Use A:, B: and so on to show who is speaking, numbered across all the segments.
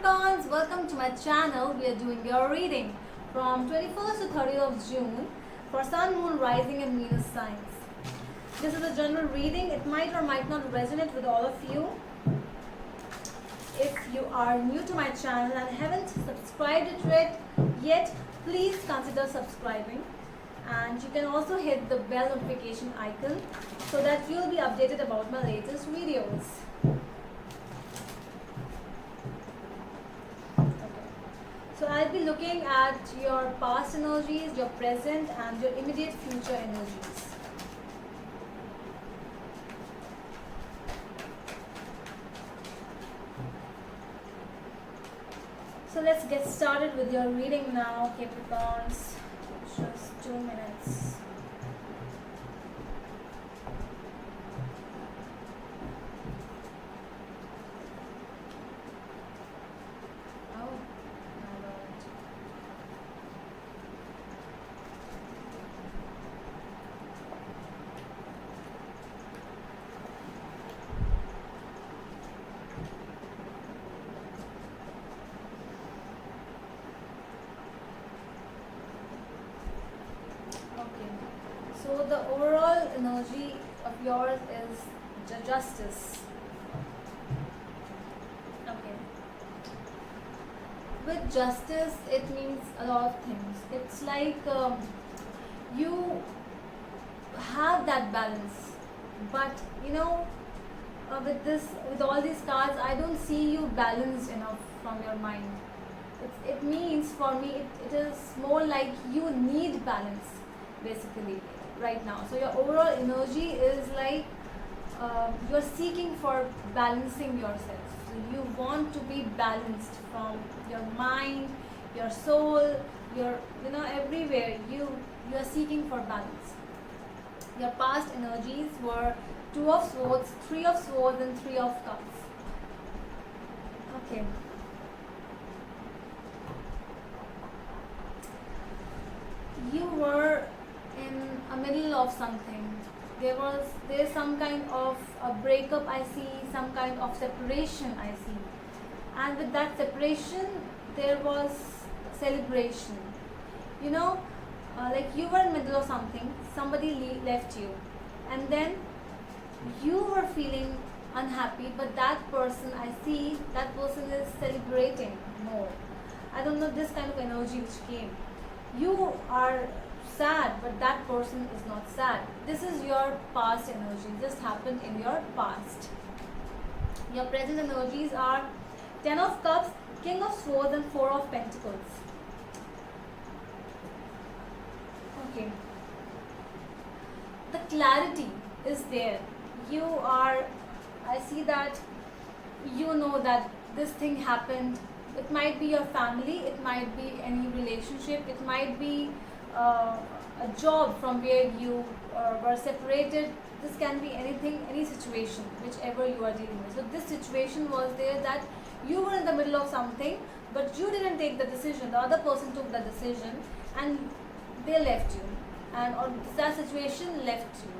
A: Capricorns, welcome to my channel. We are doing your reading from 21st to 30th of June for Sun, Moon, Rising and Venus signs. This is a general reading. It might or might not resonate with all of you. If you are new to my channel and haven't subscribed to it yet, please consider subscribing. And you can also hit the bell notification icon so that you'll be updated about my latest videos. So I'll be looking at your past energies, your present and your immediate future energies. So let's get started with your reading now, Capricorns. Just 2 minutes. So the overall energy of yours is justice. Okay. With justice, it means a lot of things. It's like you have that balance, but with all these cards, I don't see you balanced enough from your mind. It means for me, it is more like you need balance, basically, right now. So your overall energy is like you're seeking for balancing yourself. So you want to be balanced from your mind, your soul, your everywhere. You are seeking for balance. Your past energies were 2 of Swords, 3 of Swords and 3 of Cups. Okay. You were in a middle of something. There's some kind of a breakup I see, some kind of separation I see, and with that separation there was celebration. Like you were in the middle of something, somebody left you, and then you were feeling unhappy, but that person, I see that person is celebrating more. I don't know, this kind of energy which came. You are sad, but that person is not sad. This is your past energy. This happened in your past. Your present energies are 10 of Cups, King of Swords and 4 of Pentacles. Okay. The clarity is there. I see that you know that this thing happened. It might be your family, it might be any relationship, it might be a job from where you were separated. This can be anything, any situation, whichever you are dealing with. So this situation was there that you were in the middle of something, but you didn't take the decision. The other person took the decision and they left you, or that situation left you,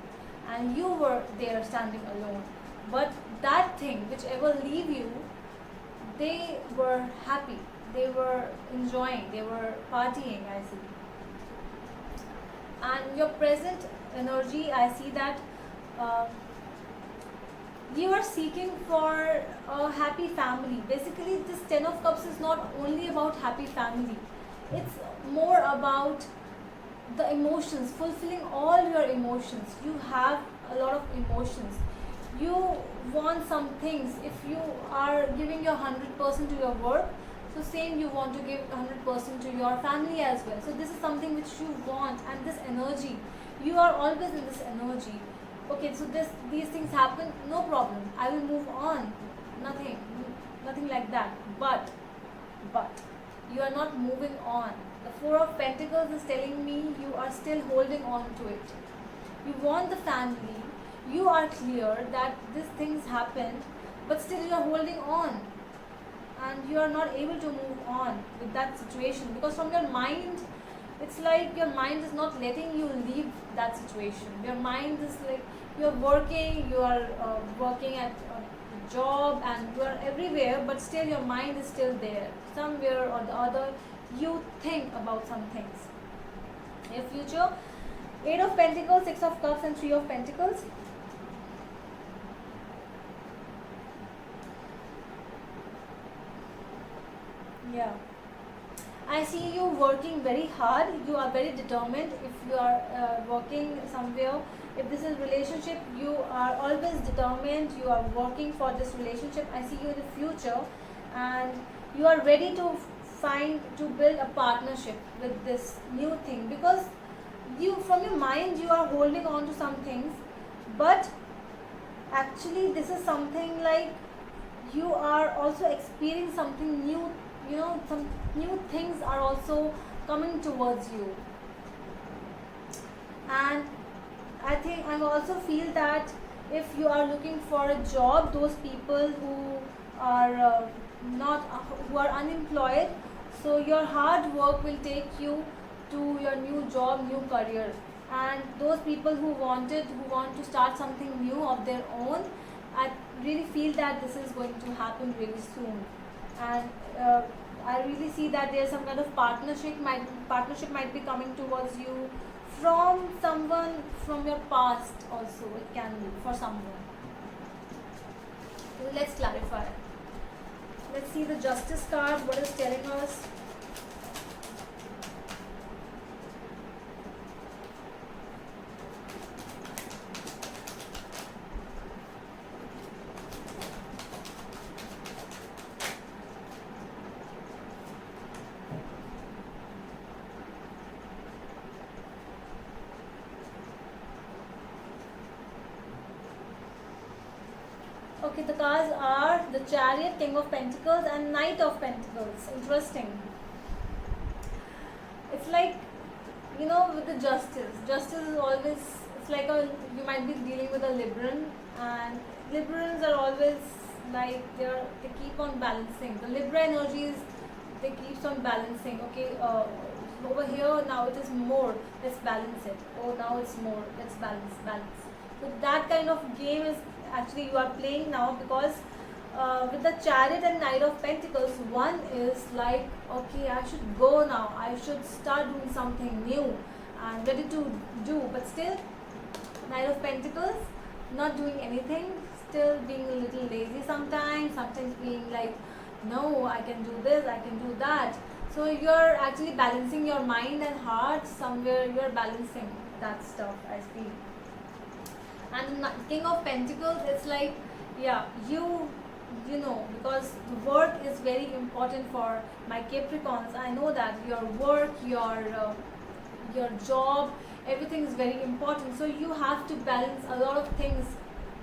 A: and you were there standing alone. But that thing, whichever leave you, they were happy, they were enjoying, they were partying, I see. And your present energy, I see that you are seeking for a happy family. Basically, this 10 of Cups is not only about happy family. It's more about the emotions, fulfilling all your emotions. You have a lot of emotions. You want some things. If you are giving your 100% to your work, so same you want to give 100% to your family as well. So this is something which you want, and this energy, you are always in this energy. Okay, so these things happen, no problem, I will move on. Nothing like that. But you are not moving on. The 4 of Pentacles is telling me you are still holding on to it. You want the family. You are clear that these things happened, but still you are holding on, and you are not able to move on with that situation, because from your mind, it's like your mind is not letting you leave that situation. Your mind is like, you are working at job and you are everywhere, but still your mind is still there. Somewhere or the other, you think about some things. Your future. Eight of Pentacles, Six of Cups, and Three of Pentacles. Yeah. I see you working very hard. You are very determined. If you are working somewhere, if this is relationship, you are always determined. You are working for this relationship. I see you in the future, and you are ready to build a partnership with this new thing, because you, from your mind, you are holding on to some things, but actually this is something like you are also experiencing something new. Some new things are also coming towards you. And I also feel that if you are looking for a job, those people who are not who are unemployed, so your hard work will take you to your new job, new career. And those people who want to start something new of their own, I really feel that this is going to happen really soon. And I really see that there's some kind of partnership might be coming towards you from someone from your past. Also, it can be for someone. Let's clarify. Let's see the Justice card. What is telling us? Okay, the cards are the Chariot, King of Pentacles, and Knight of Pentacles. Interesting. It's like, with the Justice is always, it's like you might be dealing with a Libran, and Librans are always like, they keep on balancing. The Libra energies, they keeps on balancing. Okay, over here now it is more, let's balance it. Oh, now it's more, let's balance. So that kind of game is actually you are playing now, because with the Chariot and Knight of Pentacles, one is like, okay, I should go now, I should start doing something new and ready to do, but still Knight of Pentacles not doing anything, still being a little lazy sometimes being like, no, I can do this, I can do that. So you're actually balancing your mind and heart. Somewhere you're balancing that stuff, I feel. And King of Pentacles, it's like, yeah, because the work is very important for my Capricorns. I know that your work, your job, everything is very important. So you have to balance a lot of things.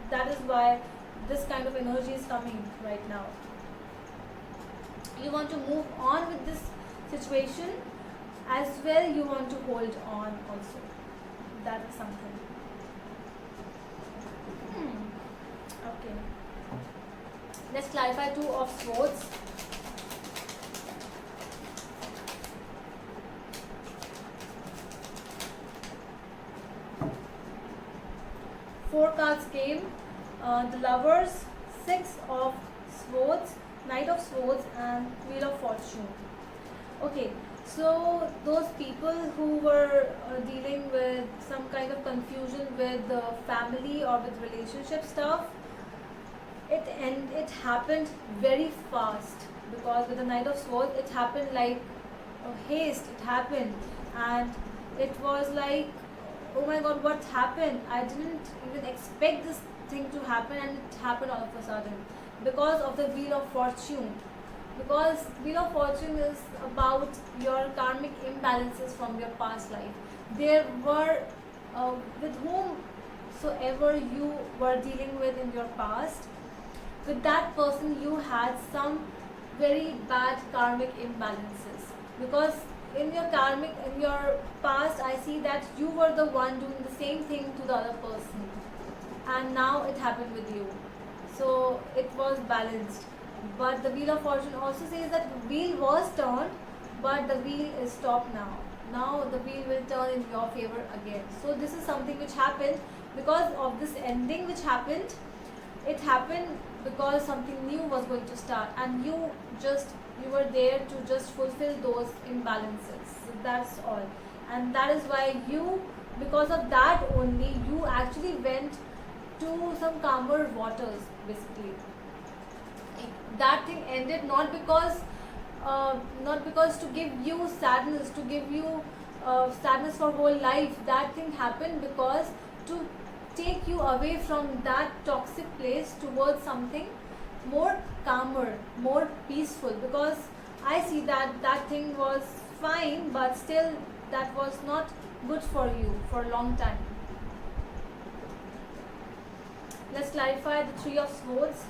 A: That is why this kind of energy is coming right now. You want to move on with this situation as well. You want to hold on also. That is something. Okay. Let's clarify Two of Swords. Four cards came. The Lovers, Six of Swords, Knight of Swords, and Wheel of Fortune. Okay, so those people who were dealing with some kind of confusion with the family or with relationship stuff, it happened very fast, because with the Knight of Swords it happened like haste. It happened, and it was like, oh my god, what happened? I didn't even expect this thing to happen, and it happened all of a sudden because of the Wheel of Fortune. Because Wheel of Fortune is about your karmic imbalances from your past life. There were with whomsoever you were dealing with in your past, with that person you had some very bad karmic imbalances. Because in your past, I see that you were the one doing the same thing to the other person, and now it happened with you. So it was balanced. But the Wheel of Fortune also says that the wheel was turned, but the wheel is stopped now. Now the wheel will turn in your favor again. So this is something which happened because of this ending which happened. It happened because something new was going to start, and you were there to just fulfill those imbalances. So that's all. And that is why you, because of that only, you actually went to some calmer waters, basically. That thing ended not because to give you sadness, to give you sadness for whole life. That thing happened because to take you away from that toxic place towards something more calmer, more peaceful. Because I see that that thing was fine, but still that was not good for you for a long time. Let's clarify the Three of Swords.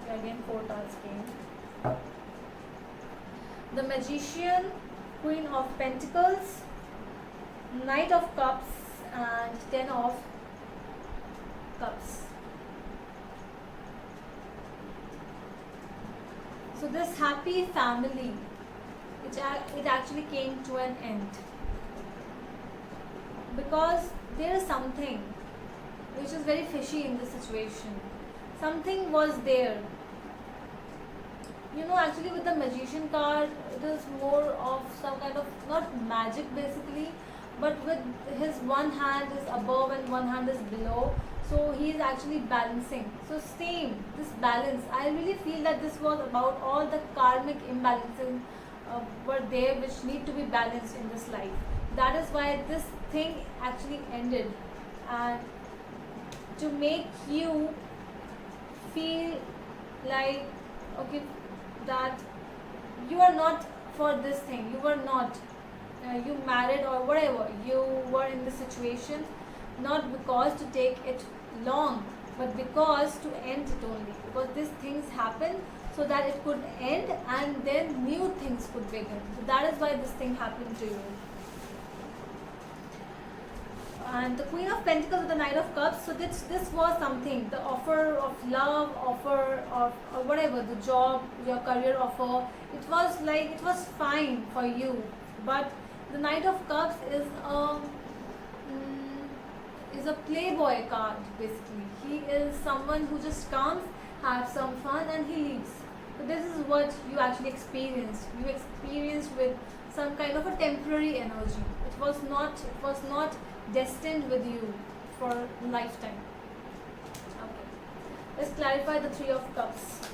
A: Okay, again 4 cards came. The Magician, Queen of Pentacles, Knight of Cups, and Ten of Cups. So this happy family, it actually came to an end because there is something which is very fishy in this situation. Something was there. Actually with the Magician card, it is more of some kind of, not magic basically, but with his one hand is above and one hand is below, so he is actually balancing. So same, this balance, I really feel that this was about all the karmic imbalances were there which need to be balanced in this life. That is why this thing actually ended, and to make you feel like, okay, that you are not for this thing, you were not, you married or whatever, you were in this situation not because to take it long, but because to end it only, because these things happen so that it could end and then new things could begin. So that is why this thing happened to you. And the Queen of Pentacles with the Knight of Cups, so this was something, the offer of love, offer of or whatever, the job, your career offer, it was fine for you. But the Knight of Cups is a playboy card basically. He is someone who just comes, have some fun, and he leaves. So this is what you actually experienced. You experienced with some kind of a temporary energy. It was not destined with you for a lifetime. Okay. Let's clarify the Three of Cups.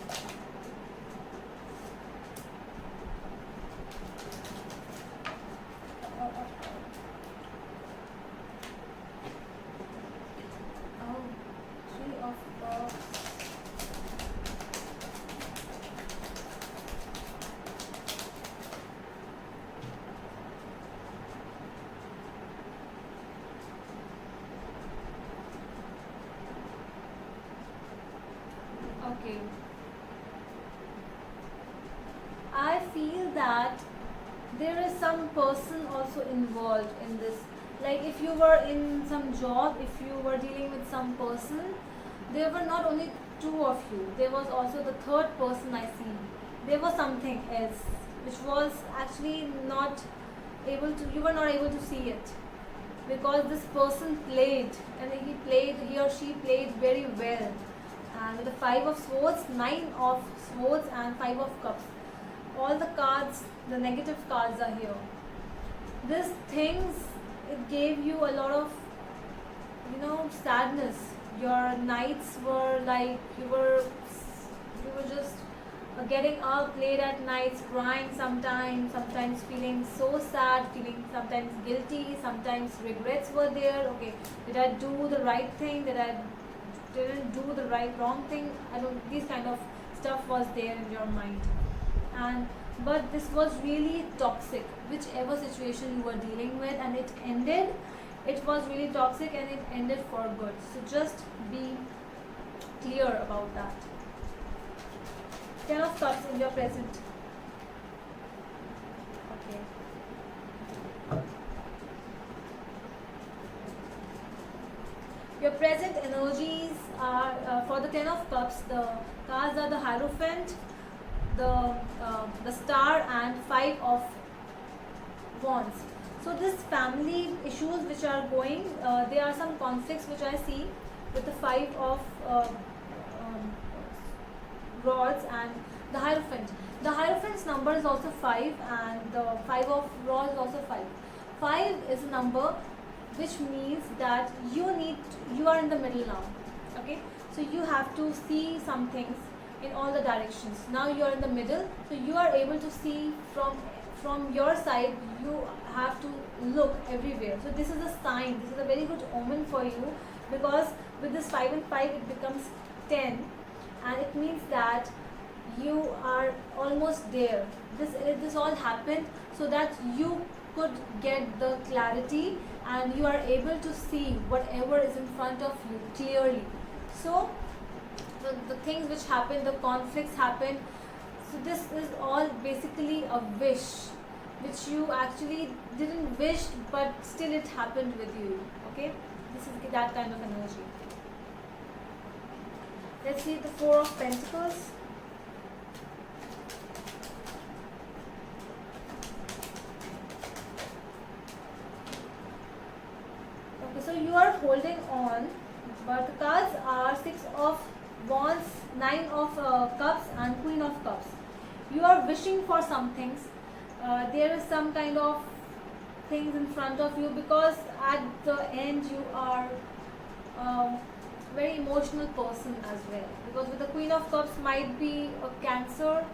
A: Oh, Three of Cups. Okay. I feel that there is some person also involved in this. Like if you were in some job, if you were dealing with some person, there were not only two of you, there was also the third person I see. There was something else which was actually not able to, you were not able to see it. Because this person played, and he or she played very well. And with the Five of Swords, Nine of Swords, and Five of Cups, all the cards, the negative cards are here. These things, it gave you a lot of, sadness. Your nights were like you were just getting up late at nights, crying sometimes feeling so sad, feeling sometimes guilty, sometimes regrets were there. Okay, did I do the right thing? Didn't do the wrong thing? These kind of stuff was there in your mind. But this was really toxic, whichever situation you were dealing with, and it ended. It was really toxic and it ended for good. So just be clear about that. Ten of Cups in your present. Okay. Your present energies are for the Ten of Cups. The cards are the Hierophant, the Star, and Wands. So this family issues which are going, there are some conflicts which I see with the five of rods and the Hierophant. The Hierophant's number is also 5 and the 5 of rods is also 5. 5 is a number which means that you are in the middle now. Okay, so you have to see some things in all the directions. Now you are in the middle, so you are able to see from your side. You have to look everywhere. So this is a sign, this is a very good omen for you, because with this 5 and 5 it becomes 10, and it means that you are almost there. This all happened so that you could get the clarity and you are able to see whatever is in front of you clearly. So the things which happen, the conflicts happen, so this is all basically a wish which you actually didn't wish, but still it happened with you. Okay, this is that kind of energy. Let's see the Four of Pentacles. Okay, so you are holding on, but the cards are Six of Wands, Nine of Cups and Queen of Cups. You are wishing for some things. There is some kind of things in front of you, because at the end you are very emotional person as well, because with the Queen of Cups might be a Cancer.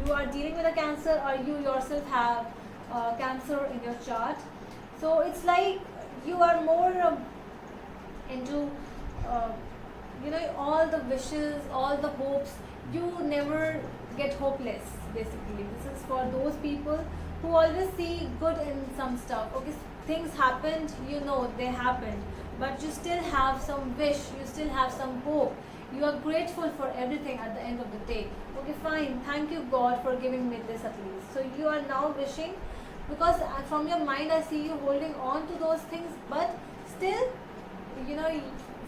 A: You are dealing with a Cancer, or you yourself have Cancer in your chart. So it's like you are more into all the wishes, all the hopes. You never get hopeless. Basically, this is for those people who always see good in some stuff. Okay, things happened, they happened, but you still have some wish, you still have some hope. You are grateful for everything at the end of the day. Okay, fine, thank you God for giving me this at least. So you are now wishing, because from your mind I see you holding on to those things, but still,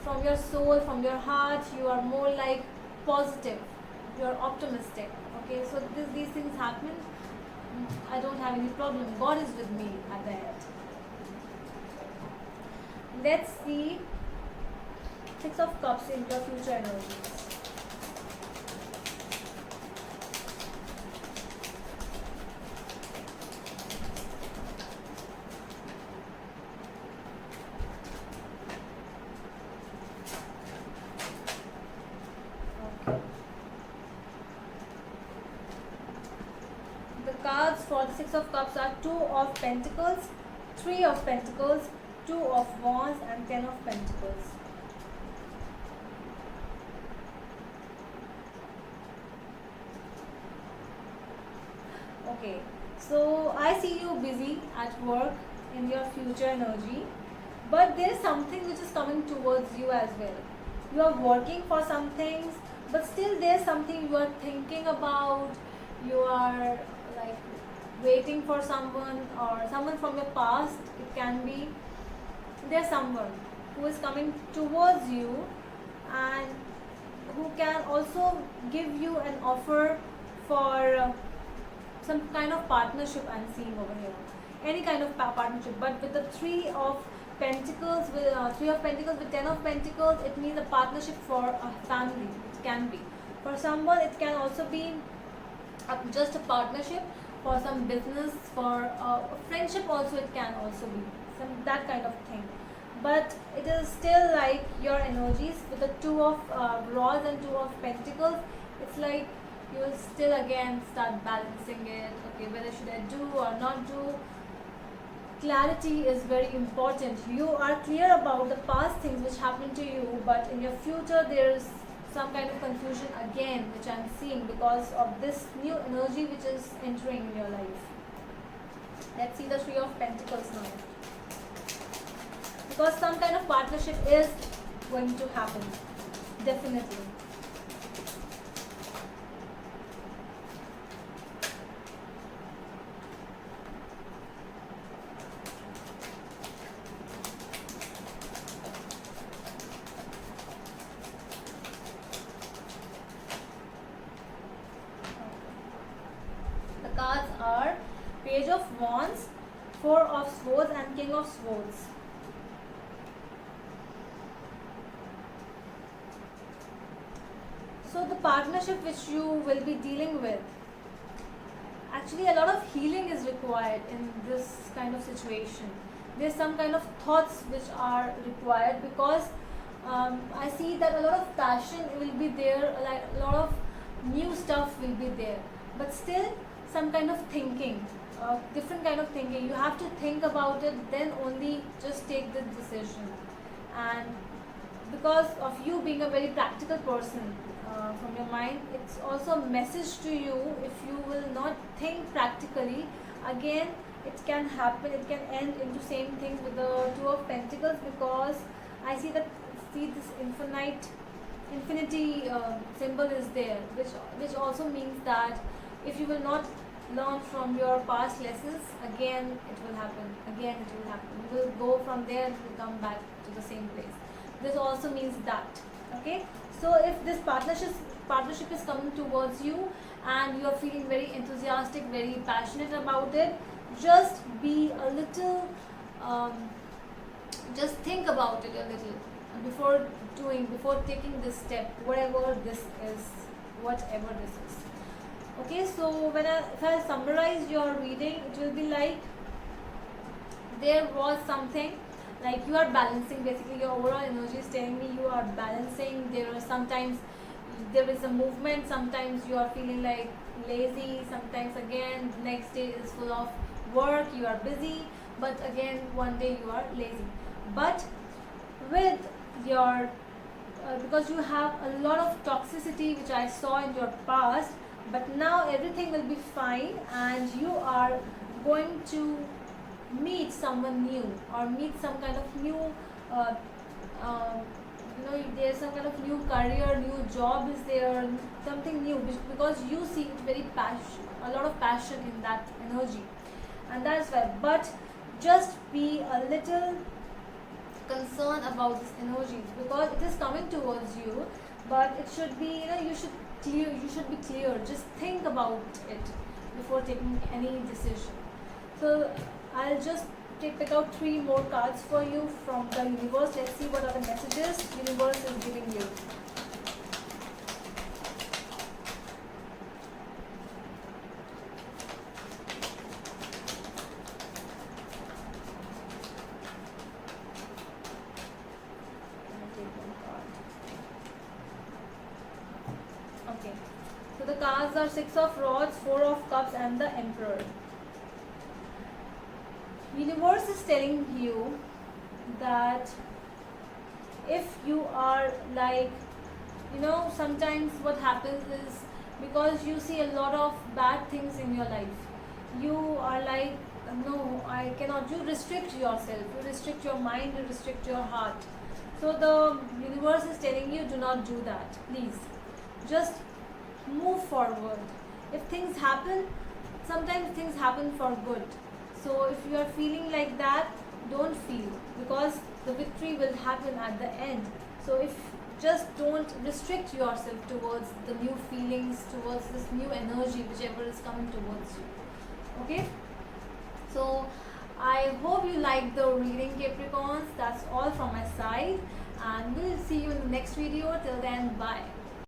A: from your soul, from your heart, you are more like positive, you are optimistic. Okay, so these things happen. I don't have any problem. God is with me at the end. Let's see Six of Cups in your future energies. Cards for the Six of Cups are Two of Pentacles, Three of Pentacles, Two of Wands and 10 of Pentacles. Okay, so I see you busy at work in your future energy, but there is something which is coming towards you as well. You are working for some things, but still there is something you are thinking about. You are like waiting for someone, or someone from your past. It can be there's someone who is coming towards you and who can also give you an offer for some kind of partnership. I'm seeing over here any kind of partnership, but with the Three of Pentacles, with 10 of Pentacles, it means a partnership for a family. It can be for someone, it can also be just a partnership for some business, for a friendship also. It can also be that kind of thing, but it is still like your energies with the Two of Rods and Two of Pentacles. It's like you will still again start balancing it. Okay, whether should I do or not do? Clarity is very important. You are clear about the past things which happened to you, but in your future there is some kind of confusion again, which I am seeing because of this new energy which is entering in your life. Let's see the Three of Pentacles now, because some kind of partnership is going to happen, definitely. Cards are Page of Wands, Four of Swords and King of Swords. So the partnership which you will be dealing with, actually a lot of healing is required in this kind of situation. There's some kind of thoughts which are required, because I see that a lot of passion will be there, like a lot of new stuff will be there, but still some kind of thinking, different kind of thinking. You have to think about it, then only just take the decision. And because of you being a very practical person, from your mind, it's also a message to you. If you will not think practically, again it can happen, it can end into same thing with the Two of Pentacles, because I see this infinity symbol is there, which also means that if you will not learn from your past lessons, again it will happen, you will go from there and will come back to the same place. This also means that, okay. So if this partnership is coming towards you and you are feeling very enthusiastic, very passionate about it, just be a little, just think about it a little before taking this step, whatever this is. Okay, so if I summarize your reading, it will be like there was something like you are balancing. Basically, your overall energy is telling me you are balancing. Sometimes there is a movement, sometimes you are feeling like lazy, sometimes again next day is full of work, you are busy, but again one day you are lazy. But with your because you have a lot of toxicity which I saw in your past, but now everything will be fine and you are going to meet someone new, or meet some kind of new there's some kind of new career, new job is there, something new, because you see a lot of passion in that energy, and that's why. But just be a little concerned about this energy, because it is coming towards you, but it should be, you should be clear. Just think about it before taking any decision. So I'll just pick out 3 more cards for you from the universe. Let's see what are the messages universe is giving you. I'll take one card. Okay. So the cards are 6 of Rods, 4 of Cups and the Emperor. Universe is telling you that if you are like, sometimes what happens is, because you see a lot of bad things in your life, you are like, no, I cannot. You restrict yourself, you restrict your mind, you restrict your heart. So the universe is telling you, do not do that, please. Just move forward. If things happen, sometimes things happen for good. So if you are feeling like that, don't feel, because the victory will happen at the end. So just don't restrict yourself towards the new feelings, towards this new energy, whichever is coming towards you. Okay? So I hope you liked the reading, Capricorns. That's all from my side, and we'll see you in the next video. Till then, bye.